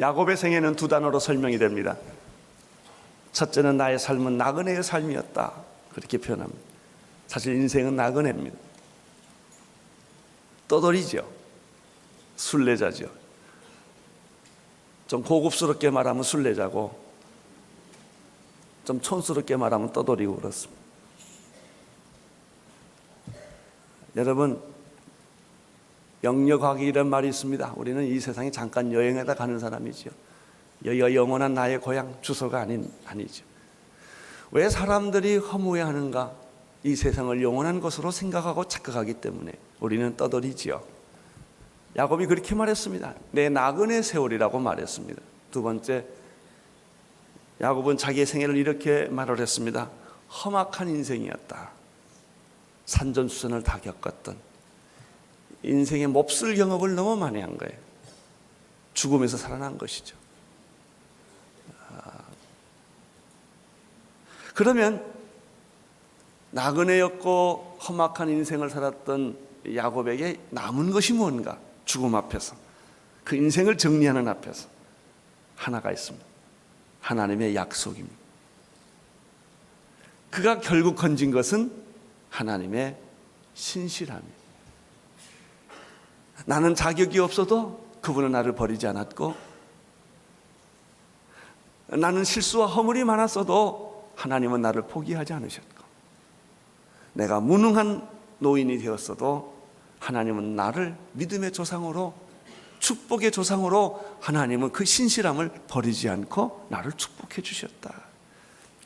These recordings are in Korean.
야곱의 생애는 두 단어로 설명이 됩니다. 첫째는 나의 삶은 나그네의 삶이었다, 그렇게 표현합니다. 사실 인생은 나그네입니다. 떠돌이죠. 순례자죠. 좀 고급스럽게 말하면 순례자고, 좀 촌스럽게 말하면 떠돌이고 그렇습니다. 여러분, 영역학이 이런 말이 있습니다. 우리는 이 세상에 잠깐 여행하다 가는 사람이죠. 여기가 영원한 나의 고향, 주소가 아니죠. 왜 사람들이 허무해하는가? 이 세상을 영원한 것으로 생각하고 착각하기 때문에 우리는 떠돌이지요. 야곱이 그렇게 말했습니다. 내 나그네 세월이라고 말했습니다. 두 번째, 야곱은 자기의 생애를 이렇게 말을 했습니다. 험악한 인생이었다. 산전수전을 다 겪었던, 인생의 몹쓸 경험을 너무 많이 한 거예요. 죽음에서 살아난 것이죠. 그러면 나그네였고 험악한 인생을 살았던 야곱에게 남은 것이 뭔가? 죽음 앞에서, 그 인생을 정리하는 앞에서 하나가 있습니다. 하나님의 약속입니다. 그가 결국 건진 것은 하나님의 신실함입니다. 나는 자격이 없어도 그분은 나를 버리지 않았고, 나는 실수와 허물이 많았어도 하나님은 나를 포기하지 않으셨고, 내가 무능한 노인이 되었어도 하나님은 나를 믿음의 조상으로, 축복의 조상으로, 하나님은 그 신실함을 버리지 않고 나를 축복해 주셨다.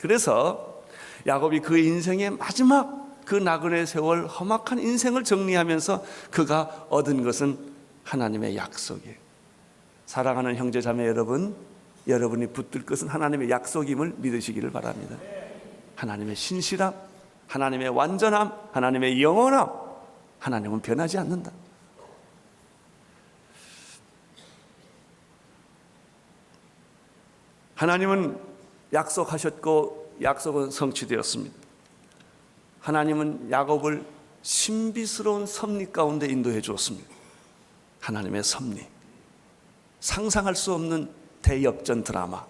그래서 야곱이 그 인생의 마지막 그 나그네 세월 험악한 인생을 정리하면서 그가 얻은 것은 하나님의 약속이에요. 사랑하는 형제 자매 여러분, 여러분이 붙들 것은 하나님의 약속임을 믿으시기를 바랍니다. 하나님의 신실함, 하나님의 완전함, 하나님의 영원함, 하나님은 변하지 않는다. 하나님은 약속하셨고 약속은 성취되었습니다. 하나님은 야곱을 신비스러운 섭리 가운데 인도해 주었습니다. 하나님의 섭리, 상상할 수 없는 대역전 드라마.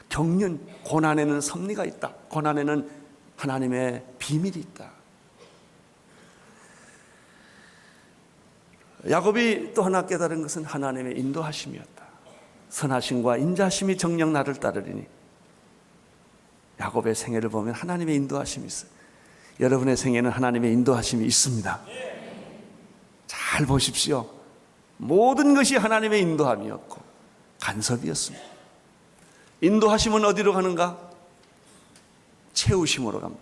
겪는 고난에는 섭리가 있다. 고난에는 하나님의 비밀이 있다. 야곱이 또 하나 깨달은 것은 하나님의 인도하심이었다. 선하심과 인자심이 정녕 나를 따르리니. 야곱의 생애를 보면 하나님의 인도하심이 있어요. 여러분의 생애는 하나님의 인도하심이 있습니다. 잘 보십시오. 모든 것이 하나님의 인도함이었고 간섭이었습니다. 인도하심은 어디로 가는가? 채우심으로 갑니다.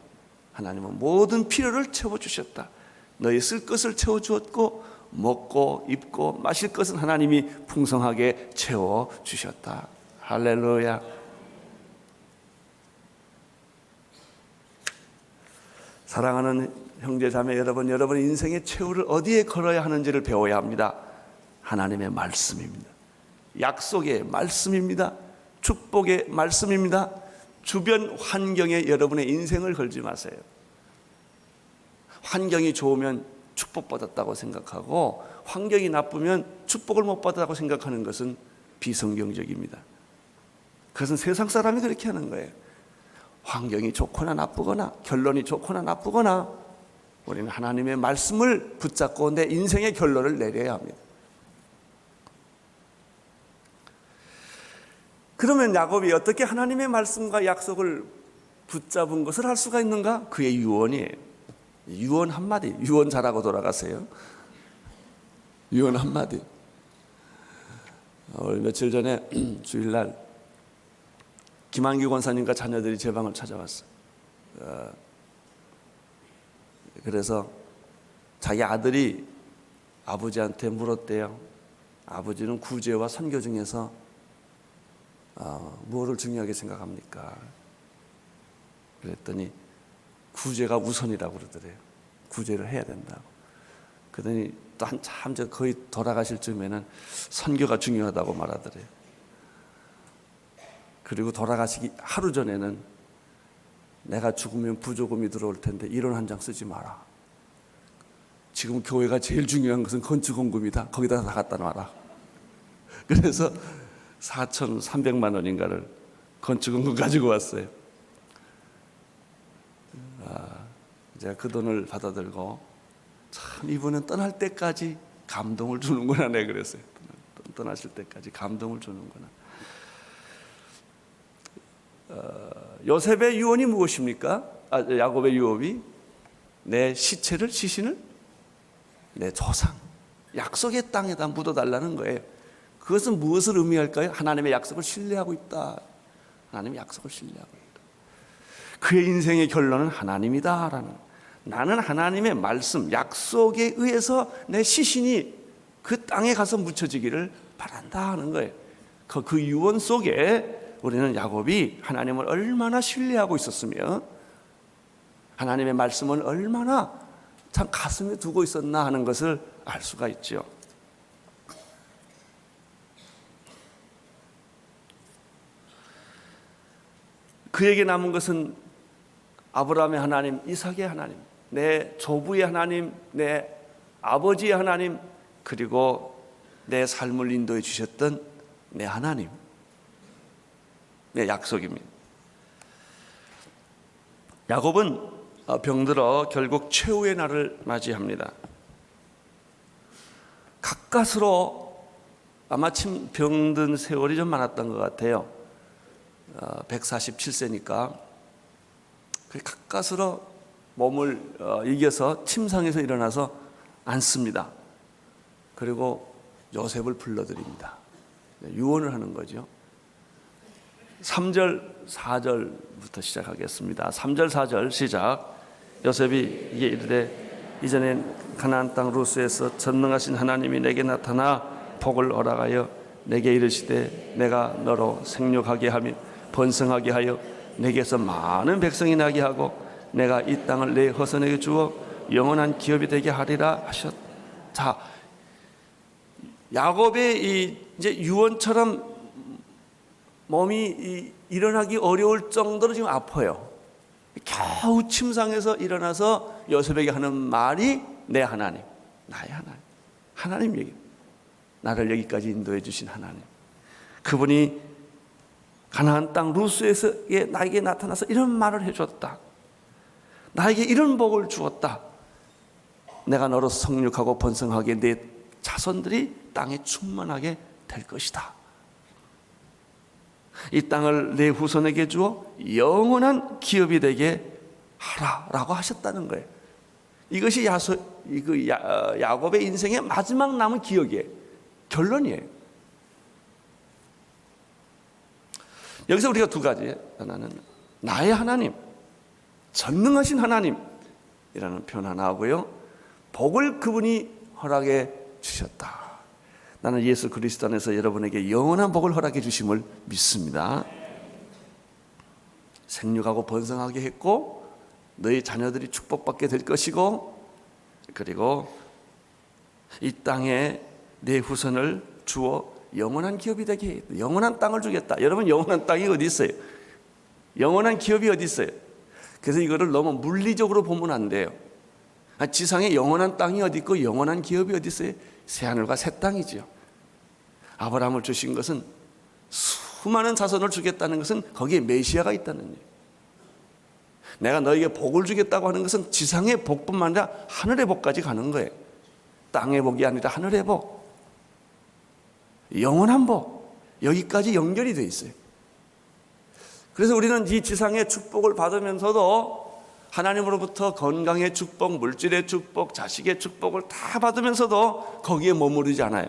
하나님은 모든 필요를 채워주셨다. 너희 쓸 것을 채워주었고 먹고 입고 마실 것은 하나님이 풍성하게 채워주셨다. 할렐루야. 사랑하는 형제 자매 여러분, 여러분 인생의 최후를 어디에 걸어야 하는지를 배워야 합니다. 하나님의 말씀입니다. 약속의 말씀입니다. 축복의 말씀입니다. 주변 환경에 여러분의 인생을 걸지 마세요. 환경이 좋으면 축복받았다고 생각하고 환경이 나쁘면 축복을 못 받았다고 생각하는 것은 비성경적입니다. 그것은 세상 사람이 그렇게 하는 거예요. 환경이 좋거나 나쁘거나 결론이 좋거나 나쁘거나 우리는 하나님의 말씀을 붙잡고 내 인생의 결론을 내려야 합니다. 그러면 야곱이 어떻게 하나님의 말씀과 약속을 붙잡은 것을 할 수가 있는가? 그의 유언이에요. 유언 한마디, 유언 잘하고 돌아가세요. 유언 한마디. 며칠 전에 주일날 김한규 권사님과 자녀들이 제 방을 찾아왔어요. 그래서 자기 아들이 아버지한테 물었대요. 아버지는 구제와 선교 중에서 무엇을 중요하게 생각합니까? 그랬더니 구제가 우선이라고 그러더래요. 구제를 해야 된다고. 그러더니 또 한참 거의 돌아가실 즈음에는 선교가 중요하다고 말하더래요. 그리고 돌아가시기 하루 전에는 내가 죽으면 부조금이 들어올 텐데 이론 한 장 쓰지 마라. 지금 교회가 제일 중요한 것은 건축원금이다. 거기다 다 갖다 놔라. 그래서 4,300만 원인가를 건축원금 가지고 왔어요. 제가 그 돈을 받아들고 참 이분은 떠날 때까지 감동을 주는구나, 네, 그랬어요. 떠나실 때까지 감동을 주는구나. 요셉의 유언이 무엇입니까? 야곱의 유언이 내 시체를, 시신을 내 조상 약속의 땅에다 묻어달라는 거예요. 그것은 무엇을 의미할까요? 하나님의 약속을 신뢰하고 있다. 하나님의 약속을 신뢰하고 있다. 그의 인생의 결론은 하나님이다라는, 나는 하나님의 말씀, 약속에 의해서 내 시신이 그 땅에 가서 묻혀지기를 바란다 하는 거예요. 그 유언 속에 우리는 야곱이 하나님을 얼마나 신뢰하고 있었으며 하나님의 말씀을 얼마나 참 가슴에 두고 있었나 하는 것을 알 수가 있죠. 그에게 남은 것은 아브라함의 하나님, 이삭의 하나님, 내 조부의 하나님, 내 아버지의 하나님, 그리고 내 삶을 인도해 주셨던 내 하나님, 내 약속입니다. 야곱은 병들어 결국 최후의 날을 맞이합니다. 가까스로 아마 병든 세월이 좀 많았던 것 같아요. 147세니까 가까스로 몸을 이겨서 침상에서 일어나서 앉습니다. 그리고 요셉을 불러드립니다. 유언을 하는 거죠. 3절 4절부터 시작하겠습니다. 3절 4절 시작. 요셉이 이에 이르되 이전에 가나안 땅 루스에서 전능하신 하나님이 내게 나타나 복을 허락하여 내게 이르시되 내가 너로 생육하게 하며 번성하게 하여 내게서 많은 백성이 나게 하고 내가 이 땅을 내 후손에게 주어 영원한 기업이 되게 하리라 하셨. 자, 야곱의 이제 유언처럼 몸이 일어나기 어려울 정도로 지금 아파요. 겨우 침상에서 일어나서 요셉에게 하는 말이 내 하나님, 나의 하나님, 하나님 얘기. 나를 여기까지 인도해 주신 하나님. 그분이 가나안 땅 루스에서 나에게 나타나서 이런 말을 해줬다. 나에게 이런 복을 주었다. 내가 너로 성육하고 번성하게 내 자손들이 땅에 충만하게 될 것이다. 이 땅을 내 후손에게 주어 영원한 기업이 되게 하라라고 하셨다는 거예요. 이것이 야곱의 인생의 마지막 남은 기억이에요. 결론이에요. 여기서 우리가 두 가지, 하나는 나의 하나님, 전능하신 하나님이라는 표현 하나 하고요, 복을 그분이 허락해 주셨다. 나는 예수 그리스도 안에서 여러분에게 영원한 복을 허락해 주심을 믿습니다. 생육하고 번성하게 했고 너희 자녀들이 축복받게 될 것이고, 그리고 이 땅에 내 후손을 주어 영원한 기업이 되게 해. 영원한 땅을 주겠다. 여러분, 영원한 땅이 어디 있어요? 영원한 기업이 어디 있어요? 그래서 이거를 너무 물리적으로 보면 안 돼요. 지상에 영원한 땅이 어디 있고 영원한 기업이 어디 있어요? 새하늘과 새 땅이지요. 아브라함을 주신 것은 수많은 자손을 주겠다는 것은 거기에 메시아가 있다는 얘기예요. 내가 너에게 복을 주겠다고 하는 것은 지상의 복뿐만 아니라 하늘의 복까지 가는 거예요. 땅의 복이 아니라 하늘의 복, 영원한 복, 여기까지 연결이 되어 있어요. 그래서 우리는 이 지상의 축복을 받으면서도 하나님으로부터 건강의 축복, 물질의 축복, 자식의 축복을 다 받으면서도 거기에 머무르지 않아요.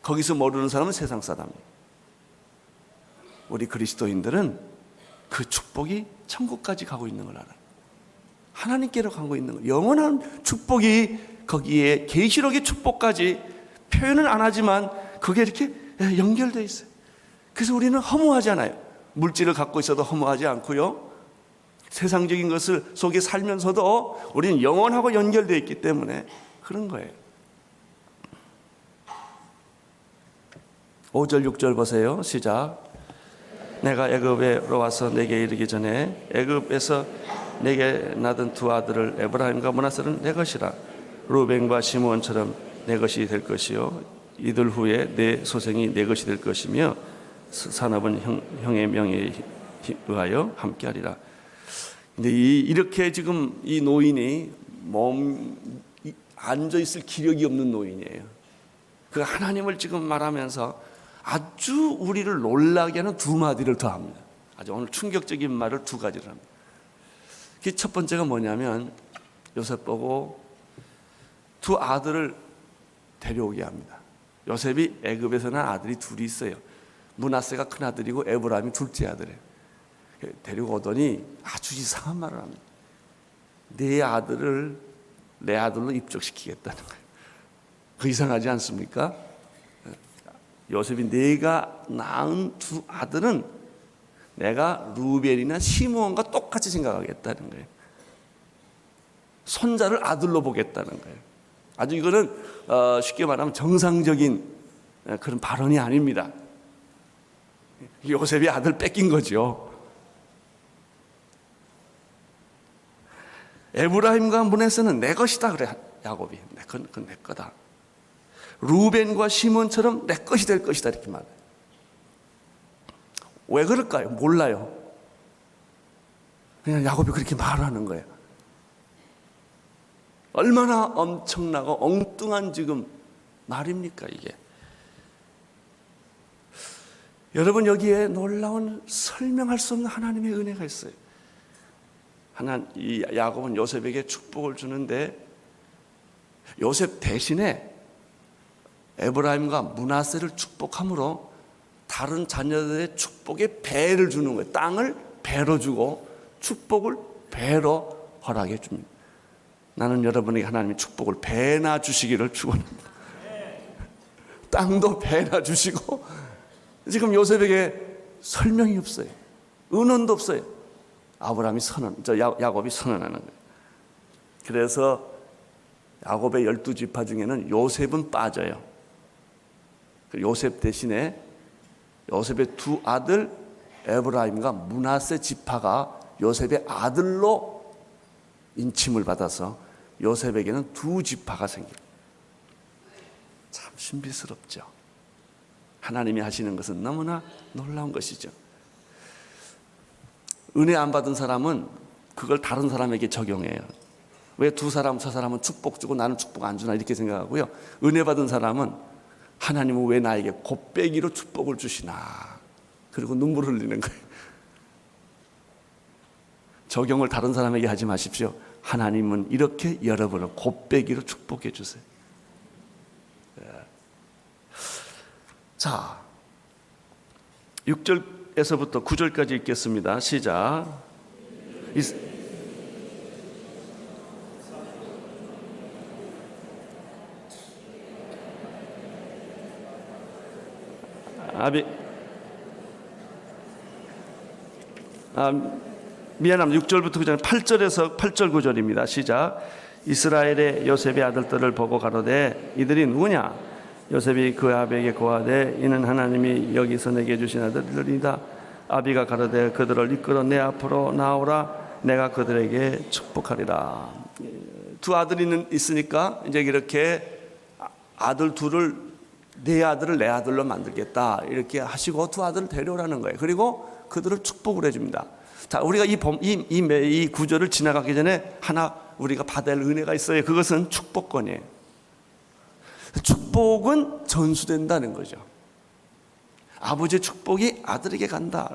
거기서 모르는 사람은 세상 사람이에요. 우리 그리스도인들은 그 축복이 천국까지 가고 있는 걸 알아요. 하나님께로 가고 있는 거, 영원한 축복이 거기에 계시록의 축복까지 표현은 안 하지만 그게 이렇게 연결되어 있어요. 그래서 우리는 허무하잖아요. 물질을 갖고 있어도 허무하지 않고요, 세상적인 것을 속에 살면서도 우리는 영원하고 연결되어 있기 때문에 그런 거예요. 5절 6절 보세요. 시작. 내가 애굽으로 와서 내게 이르기 전에 애굽에서 내게 낳은 두 아들을 에브라임과 므낫세는 내 것이라. 루벤과 시므온처럼 내 것이 될 것이요 이들 후에 내 소생이 내 것이 될 것이며 산업은 형의 명예에 의하여 함께하리라. 근데 이렇게 지금 이 노인이 앉아 있을 기력이 없는 노인이에요. 그 하나님을 지금 말하면서 아주 우리를 놀라게 하는 두 마디를 더합니다. 아주 오늘 충격적인 말을 두 가지를 합니다. 그 첫 번째가 뭐냐면 요셉 보고 두 아들을 데려오게 합니다. 요셉이 애굽에서 난 아들이 둘이 있어요. 므낫세가 큰 아들이고 에브라임이 둘째 아들이에요. 데리고 오더니 아주 이상한 말을 합니다. 네 아들을 내 아들로 입적시키겠다는 거예요. 그 이상하지 않습니까? 요셉이 내가 낳은 두 아들은 내가 루벤이나 시므온과 똑같이 생각하겠다는 거예요. 손자를 아들로 보겠다는 거예요. 아주 이거는 쉽게 말하면 정상적인 그런 발언이 아닙니다. 요셉이 아들 뺏긴 거죠. 에브라임과 므낫세는 내 것이다 그래 야곱이. 그건 내 거다. 루벤과 시몬처럼 내 것이 될 것이다 이렇게 말해요. 왜 그럴까요? 몰라요. 그냥 야곱이 그렇게 말하는 거예요. 얼마나 엄청나고 엉뚱한 지금 말입니까 이게. 여러분 여기에 놀라운 설명할 수 없는 하나님의 은혜가 있어요. 이 야곱은 요셉에게 축복을 주는데 요셉 대신에 에브라임과 므낫세를 축복함으로 다른 자녀들의 축복에 배를 주는 거예요. 땅을 배로 주고 축복을 배로 허락해 줍니다. 나는 여러분에게 하나님이 축복을 배나 주시기를 축원합니다. 땅도 배나 주시고 지금 요셉에게 설명이 없어요. 은원도 없어요. 야곱이 선언하는 거예요. 그래서 야곱의 12지파 중에는 요셉은 빠져요. 요셉 대신에 요셉의 두 아들 에브라임과 므낫세 지파가 요셉의 아들로 인침을 받아서 요셉에게는 두 지파가 생겨요. 참 신비스럽죠. 하나님이 하시는 것은 너무나 놀라운 것이죠. 은혜 안 받은 사람은 그걸 다른 사람에게 적용해요. 왜 두 사람 저 사람은 축복 주고 나는 축복 안 주나 이렇게 생각하고요. 은혜 받은 사람은 하나님은 왜 나에게 곱배기로 축복을 주시나 그리고 눈물 흘리는 거예요. 적용을 다른 사람에게 하지 마십시오. 하나님은 이렇게 여러분을 곱배기로 축복해 주세요. 자, 6절에서부터 9절까지 읽겠습니다. 시작. 미안합니다. 6절부터 9절 8절에서 8절 9절입니다. 시작. 이스라엘의 요셉의 아들들을 보고 가로되 이들이 누구냐? 요셉이 그 아비에게 고하되 이는 하나님이 여기서 내게 주신 아들들이다. 아비가 가로되 그들을 이끌어 내 앞으로 나오라. 내가 그들에게 축복하리라. 두 아들이 있으니까 이제 이렇게 아들 둘을 네 아들을 내 아들로 만들겠다 이렇게 하시고 두 아들을 데려오라는 거예요. 그리고 그들을 축복을 해줍니다. 자, 우리가 이 구절을 지나가기 전에 하나 우리가 받아야 할 은혜가 있어요. 그것은 축복권이에요. 축복은 전수된다는 거죠. 아버지의 축복이 아들에게 간다.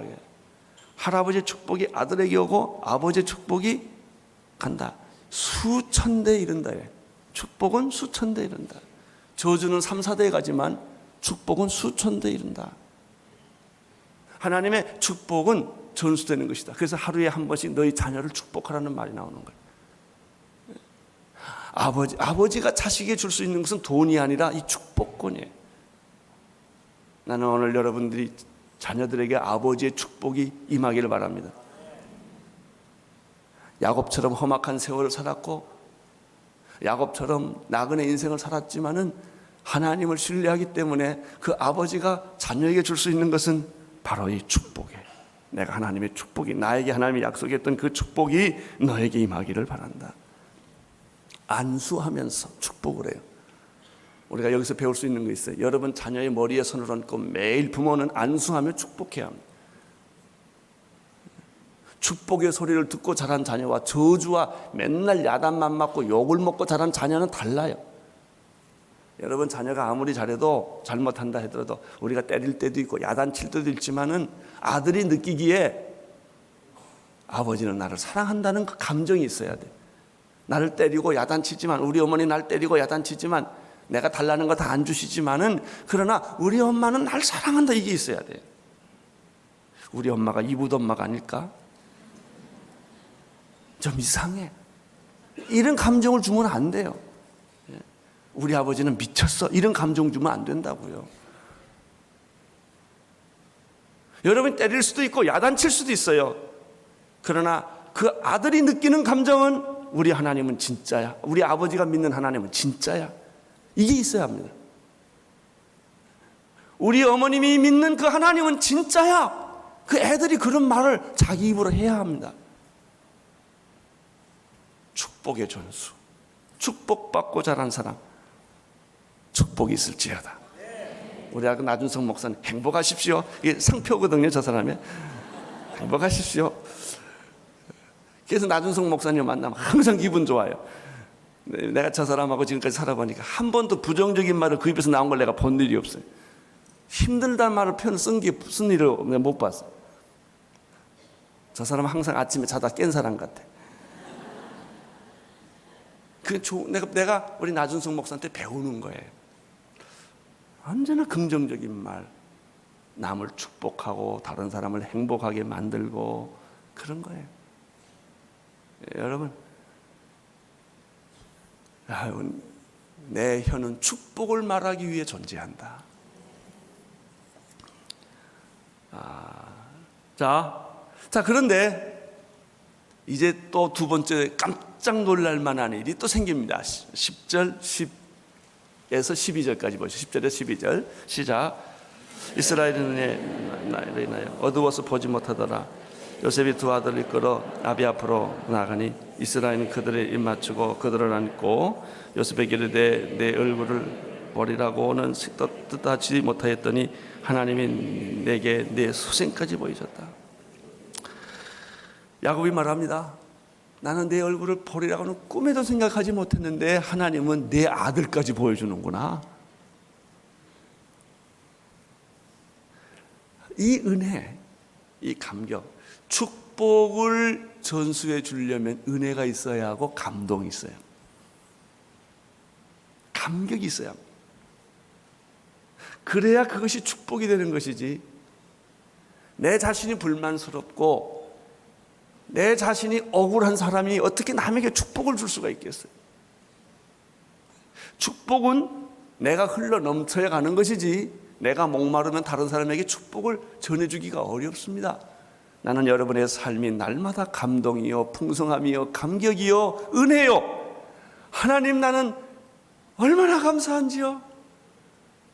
할아버지의 축복이 아들에게 오고 아버지의 축복이 간다. 수천 대 이른다. 축복은 수천 대 이른다. 저주는 3, 4대에 가지만 축복은 수천 대 이른다. 하나님의 축복은 전수되는 것이다. 그래서 하루에 한 번씩 너희 자녀를 축복하라는 말이 나오는 거예요. 아버지가 자식에게 줄 수 있는 것은 돈이 아니라 이 축복권이에요. 나는 오늘 여러분들이 자녀들에게 아버지의 축복이 임하기를 바랍니다. 야곱처럼 험악한 세월을 살았고 야곱처럼 나그네 인생을 살았지만은 하나님을 신뢰하기 때문에 그 아버지가 자녀에게 줄 수 있는 것은 바로 이 축복이에요. 내가 하나님의 축복이 나에게 하나님이 약속했던 그 축복이 너에게 임하기를 바란다. 안수하면서 축복을 해요. 우리가 여기서 배울 수 있는 거 있어요. 여러분 자녀의 머리에 손을 얹고 매일 부모는 안수하며 축복해야 합니다. 축복의 소리를 듣고 자란 자녀와 저주와 맨날 야단만 맞고 욕을 먹고 자란 자녀는 달라요. 여러분 자녀가 아무리 잘해도 잘못한다 하더라도 우리가 때릴 때도 있고 야단칠 때도 있지만은 아들이 느끼기에 아버지는 나를 사랑한다는 그 감정이 있어야 돼. 나를 때리고 야단치지만, 우리 어머니 날 때리고 야단치지만, 내가 달라는 거 다 안 주시지만은, 그러나 우리 엄마는 날 사랑한다, 이게 있어야 돼. 우리 엄마가 이붓 엄마가 아닐까? 좀 이상해. 이런 감정을 주면 안 돼요. 우리 아버지는 미쳤어, 이런 감정 주면 안 된다고요. 여러분 때릴 수도 있고 야단칠 수도 있어요. 그러나 그 아들이 느끼는 감정은 우리 하나님은 진짜야, 우리 아버지가 믿는 하나님은 진짜야, 이게 있어야 합니다. 우리 어머님이 믿는 그 하나님은 진짜야, 그 애들이 그런 말을 자기 입으로 해야 합니다. 축복의 전수, 축복받고 자란 사람 축복이 있을지어다. 우리 아그 나준성 목사님 행복하십시오, 이게 상표거든요. 저 사람이 행복하십시오. 그래서 나준성 목사님 만나면 항상 기분 좋아요. 내가 저 사람하고 지금까지 살아보니까 한 번도 부정적인 말을 그 입에서 나온 걸 내가 본 일이 없어요. 힘들다는 말을 표현 쓴 일을 못 봤어요. 저 사람은 항상 아침에 자다 깬 사람 같아. 내가 우리 나준성 목사한테 배우는 거예요. 언제나 긍정적인 말, 남을 축복하고 다른 사람을 행복하게 만들고 그런 거예요. 여러분, 내 혀는 축복을 말하기 위해 존재한다. 자, 그런데 이제 또 두 번째 깜짝 놀랄 만한 일이 또 생깁니다. 10절, 10에서 12절까지 보시죠. 10절에서 12절 시작. 이스라엘은 나를 인하여 어두워서 보지 못하더라. 요셉이 두 아들을 이끌어 아비 앞으로 나가니 이스라엘은 그들의 입 맞추고 그들을 안고 요셉에게 이르되 내 얼굴을 보리라고는 뜻하지 못하였더니 하나님이 내게 내 소생까지 보이셨다. 야곱이 말합니다. 나는 내 얼굴을 보리라고는 꿈에도 생각하지 못했는데 하나님은 내 아들까지 보여주는구나. 이 은혜, 이 감격, 축복을 전수해 주려면 은혜가 있어야 하고 감동이 있어야 합니다. 감격이 있어야 합니다. 그래야 그것이 축복이 되는 것이지, 내 자신이 불만스럽고 내 자신이 억울한 사람이 어떻게 남에게 축복을 줄 수가 있겠어요? 축복은 내가 흘러 넘쳐야 가는 것이지 내가 목마르면 다른 사람에게 축복을 전해주기가 어렵습니다. 나는 여러분의 삶이 날마다 감동이요, 풍성함이요, 감격이요, 은혜요. 하나님, 나는 얼마나 감사한지요.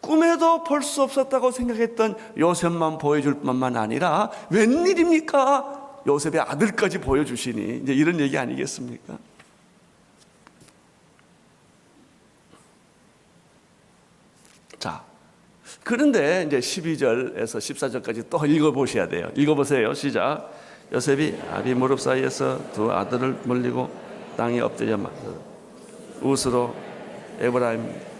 꿈에도 볼 수 없었다고 생각했던 요셉만 보여줄 뿐만 아니라 웬일입니까? 요셉의 아들까지 보여주시니, 이제 이런 얘기 아니겠습니까? 자, 그런데 이제 12절에서 14절까지 또 읽어보셔야 돼요. 읽어보세요. 시작. 요셉이 아비 무릎 사이에서 두 아들을 물리고 땅에 엎드려 우스로 에브라임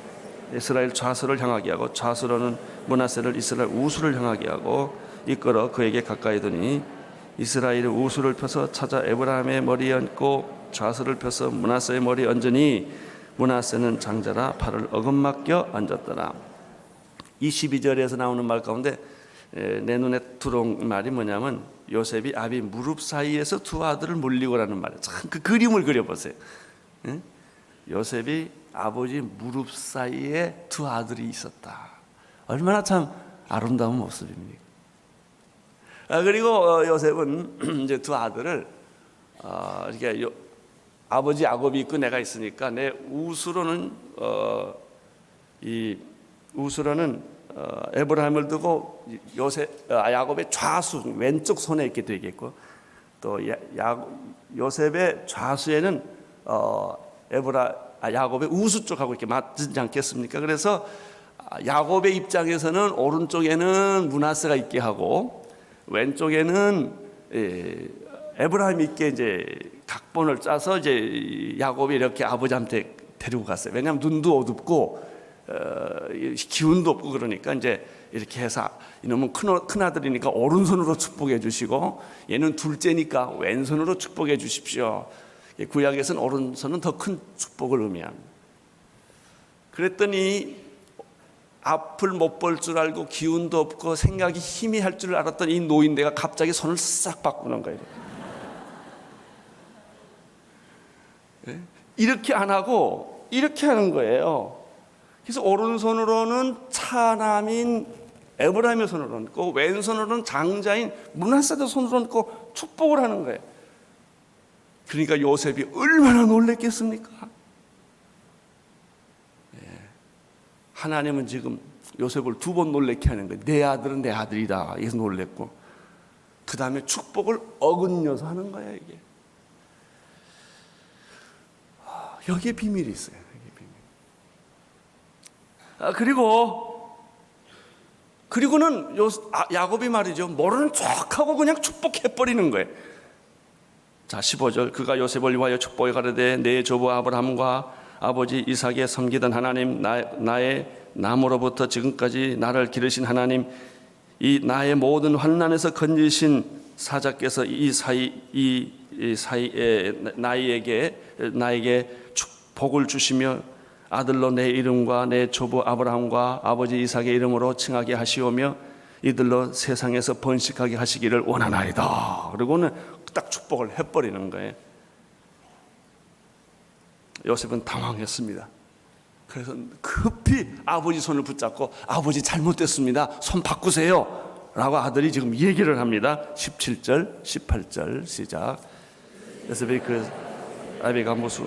이스라엘 좌수를 향하게 하고 좌수로는 므낫세를 이스라엘 우수를 향하게 하고 이끌어 그에게 가까이 두니 이스라엘이 우수를 펴서 찾아 에브라임의 머리에 얹고 좌수를 펴서 므낫세의 머리에 얹으니 므낫세는 장자라 팔을 어금맞겨 앉았더라. 이 12절에서 나오는 말 가운데 내 눈에 들어온 말이 뭐냐면 요셉이 아비 무릎 사이에서 두 아들을 물리고라는 말이에요. 참 그 그림을 그려보세요. 요셉이 아버지 무릎 사이에 두 아들이 있었다. 얼마나 참 아름다운 모습입니까? 그리고 요셉은 이제 두 아들을 이렇게 아버지 야곱이 있고 내가 있으니까 내 우수로는 에브라임을 두고 야곱의 좌수 왼쪽 손에 있게 되겠고 또 요셉의 좌수에는 야곱의 우수 쪽하고 이렇게 맞지 않겠습니까? 그래서 야곱의 입장에서는 오른쪽에는 므낫세가 있게 하고 왼쪽에는 에브라임이 있게 이제 각본을 짜서 이제 야곱이 이렇게 아버지한테 데리고 갔어요. 왜냐하면 눈도 어둡고 기운도 없고 그러니까 이제 이렇게 해서 이놈은 큰 아들이니까 오른손으로 축복해 주시고 얘는 둘째니까 왼손으로 축복해 주십시오. 구약에서는 오른손은 더 큰 축복을 의미합니다. 그랬더니 앞을 못 볼 줄 알고 기운도 없고 생각이 희미할 줄 알았던 이 노인네가 갑자기 손을 싹 바꾸는 거예요. 이렇게 안 하고 이렇게 하는 거예요. 그래서 오른손으로는 차남인 에브라임의 손으로 얹고 왼손으로는 장자인 므낫세의 손으로 얹고 축복을 하는 거예요. 그러니까 요셉이 얼마나 놀랬겠습니까? 하나님은 지금 요셉을 2번 놀래게 하는 거예요. 내 아들은 내 아들이다. 이래서 놀랬고 그 다음에 축복을 어긋녀서 하는 거예요. 이게 여기에 비밀이 있어요. 그리고는 야곱이 말이죠. 모르는 척하고 그냥 축복해버리는 거예요. 자 15절 그가 요셉을 위하여 축복해 가르되 내 조부 아브라함과 아버지 이삭에 섬기던 하나님 나의 남으로부터 지금까지 나를 기르신 하나님 이 나의 모든 환난에서 건지신 사자께서 이 사이에 나에게 축복을 주시며 아들로 내 이름과 내 조부 아브라함과 아버지 이삭의 이름으로 칭하게 하시오며 이들로 세상에서 번식하게 하시기를 원하나이다. 그리고는 딱 축복을 해버리는 거예요. 요셉은 당황했습니다. 그래서 급히 아버지 손을 붙잡고 아버지 잘못됐습니다. 손 바꾸세요. 라고 아들이 지금 얘기를 합니다. 17절 18절 시작. 요셉이 그 아비가 무슨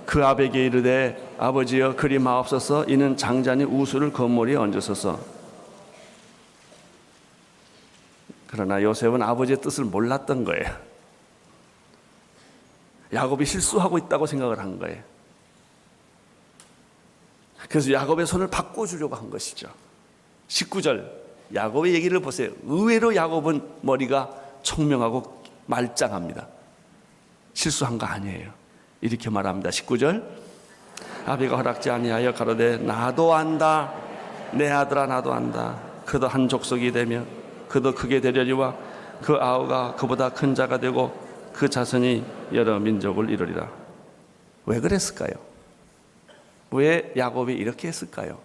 그 아비에게 이르되 아버지여 그리 마옵소서 이는 장자니 우수를 건물에 얹으소서. 그러나 요셉은 아버지의 뜻을 몰랐던 거예요. 야곱이 실수하고 있다고 생각을 한 거예요. 그래서 야곱의 손을 바꿔주려고 한 것이죠. 19절 야곱의 얘기를 보세요. 의외로 야곱은 머리가 총명하고 말짱합니다. 실수한 거 아니에요. 이렇게 말합니다. 19절 아비가 허락지 아니하여 가로되 나도 안다 내 아들아 나도 안다 그도 한 족속이 되며 그도 크게 되려니와 그 아우가 그보다 큰 자가 되고 그 자손이 여러 민족을 이루리라. 왜 그랬을까요? 왜 야곱이 이렇게 했을까요?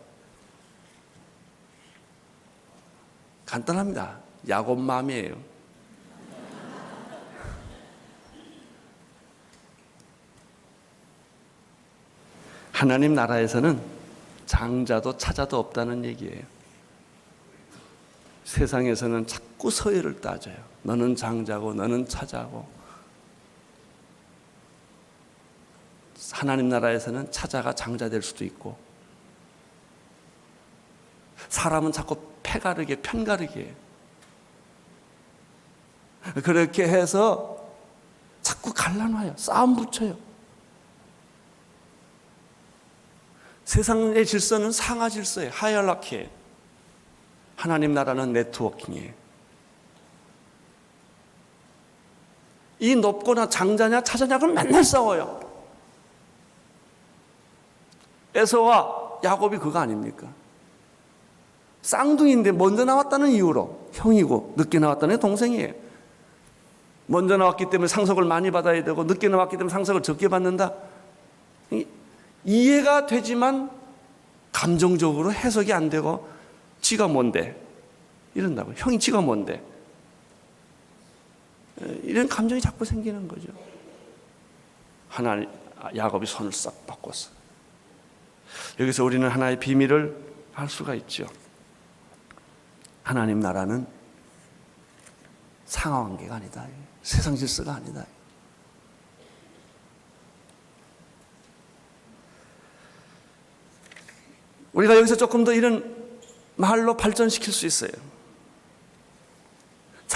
간단합니다. 야곱 마음이에요. 하나님 나라에서는 장자도 차자도 없다는 얘기예요. 세상에서는 자꾸 서열을 따져요. 너는 장자고 너는 차자고. 하나님 나라에서는 차자가 장자 될 수도 있고 사람은 자꾸 패가르게 편가르게 해요. 그렇게 해서 자꾸 갈라놔요. 싸움 붙여요. 세상의 질서는 상하 질서예요. 하이어라키예요. 하나님 나라는 네트워킹이에요. 이 높거나 장자냐 차자냐 그럼 맨날 싸워요. 에서와 야곱이 그거 아닙니까? 쌍둥이인데 먼저 나왔다는 이유로 형이고 늦게 나왔다는 동생이에요. 먼저 나왔기 때문에 상속을 많이 받아야 되고 늦게 나왔기 때문에 상속을 적게 받는다. 이해가 되지만 감정적으로 해석이 안 되고 지가 뭔데 이런다고. 형이 지가 뭔데 이런 감정이 자꾸 생기는 거죠. 야곱이 손을 싹 바꿨어. 여기서 우리는 하나의 비밀을 알 수가 있죠. 하나님 나라는 상하관계가 아니다. 세상 질서가 아니다. 우리가 여기서 조금 더 이런 말로 발전시킬 수 있어요.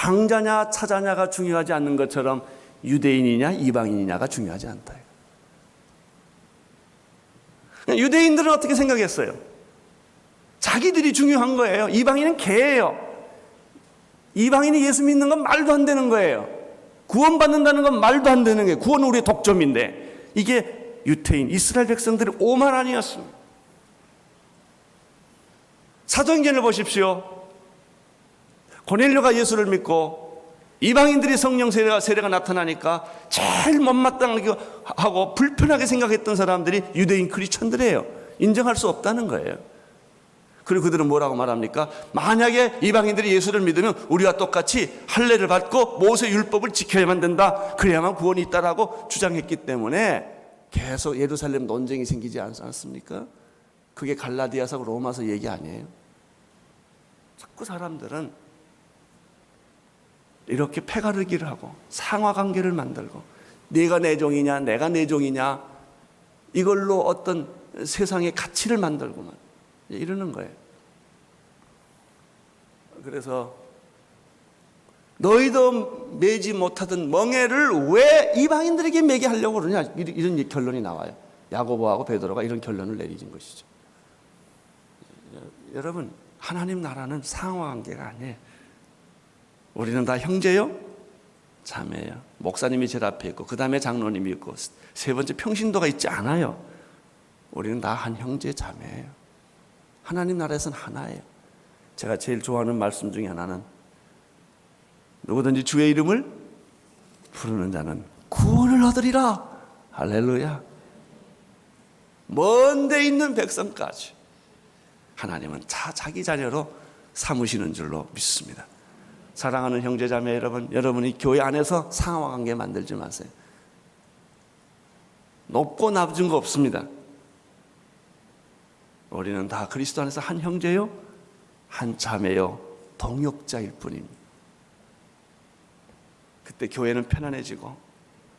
장자냐 차자냐가 중요하지 않는 것처럼 유대인이냐 이방인이냐가 중요하지 않다. 유대인들은 어떻게 생각했어요? 자기들이 중요한 거예요. 이방인은 개예요. 이방인이 예수 믿는 건 말도 안 되는 거예요. 구원받는다는 건 말도 안 되는 거예요. 구원은 우리의 독점인데 이게 유태인 이스라엘 백성들의 오만 아니었습니다. 사도행전을 보십시오. 고넬료가 예수를 믿고 이방인들이 성령 세례가 나타나니까 제일 못마땅하게 하고 불편하게 생각했던 사람들이 유대인 크리스천들이에요. 인정할 수 없다는 거예요. 그리고 그들은 뭐라고 말합니까? 만약에 이방인들이 예수를 믿으면 우리와 똑같이 할례를 받고 모세 율법을 지켜야만 된다. 그래야만 구원이 있다라고 주장했기 때문에 계속 예루살렘 논쟁이 생기지 않습니까? 그게 갈라디아서 로마서 얘기 아니에요. 자꾸 사람들은 이렇게 패가르기를 하고 상하관계를 만들고 네가 내 종이냐 내가 내 종이냐 이걸로 어떤 세상의 가치를 만들고만 이러는 거예요. 그래서 너희도 매지 못하던 멍에를 왜 이방인들에게 매게 하려고 그러냐 이런 결론이 나와요. 야고보하고 베드로가 이런 결론을 내리진 것이죠. 여러분 하나님 나라는 상하관계가 아니에요. 우리는 다 형제요 자매예요. 목사님이 제일 앞에 있고 그 다음에 장로님이 있고 세 번째 평신도가 있지 않아요. 우리는 다 한 형제 자매예요. 하나님 나라에서는 하나예요. 제가 제일 좋아하는 말씀 중에 하나는 누구든지 주의 이름을 부르는 자는 구원을 얻으리라. 할렐루야. 먼 데 있는 백성까지 하나님은 자기 자녀로 삼으시는 줄로 믿습니다. 사랑하는 형제자매 여러분, 여러분이 교회 안에서 상하관계 만들지 마세요. 높고 낮은 거 없습니다. 우리는 다 그리스도 안에서 한 형제요, 한 자매요, 동역자일 뿐입니다. 그때 교회는 편안해지고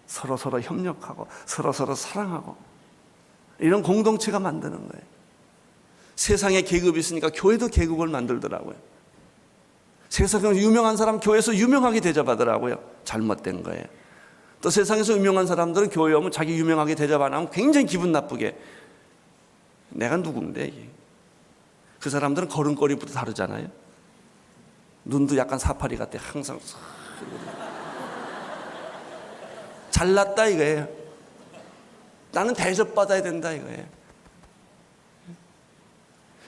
서로 협력하고 서로 사랑하고 이런 공동체가 만드는 거예요. 세상에 계급이 있으니까 교회도 계급을 만들더라고요. 세상에서 유명한 사람 교회에서 유명하게 대접하더라고요. 잘못된 거예요. 또 세상에서 유명한 사람들은 교회 오면 자기 유명하게 대접 안 하면 굉장히 기분 나쁘게 내가 누군데 그 사람들은 걸음걸이부터 다르잖아요. 눈도 약간 사파리 같아. 항상 잘났다 이거예요. 나는 대접받아야 된다 이거예요.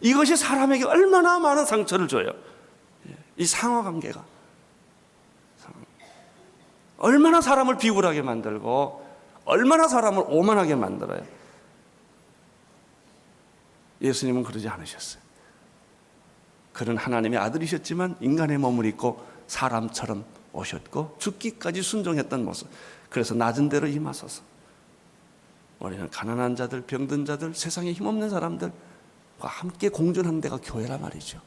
이것이 사람에게 얼마나 많은 상처를 줘요. 이 상하관계가 얼마나 사람을 비굴하게 만들고 얼마나 사람을 오만하게 만들어요. 예수님은 그러지 않으셨어요. 그는 하나님의 아들이셨지만 인간의 몸을 입고 사람처럼 오셨고 죽기까지 순종했던 모습. 그래서 낮은 데로 임하소서. 우리는 가난한 자들, 병든 자들, 세상에 힘없는 사람들과 함께 공존하는 데가 교회라 말이죠.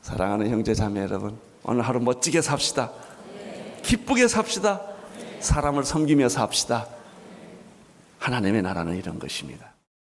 사랑하는 형제 자매 여러분, 오늘 하루 멋지게 삽시다. 기쁘게 삽시다. 사람을 섬기며 삽시다. 하나님의 나라는 이런 것입니다.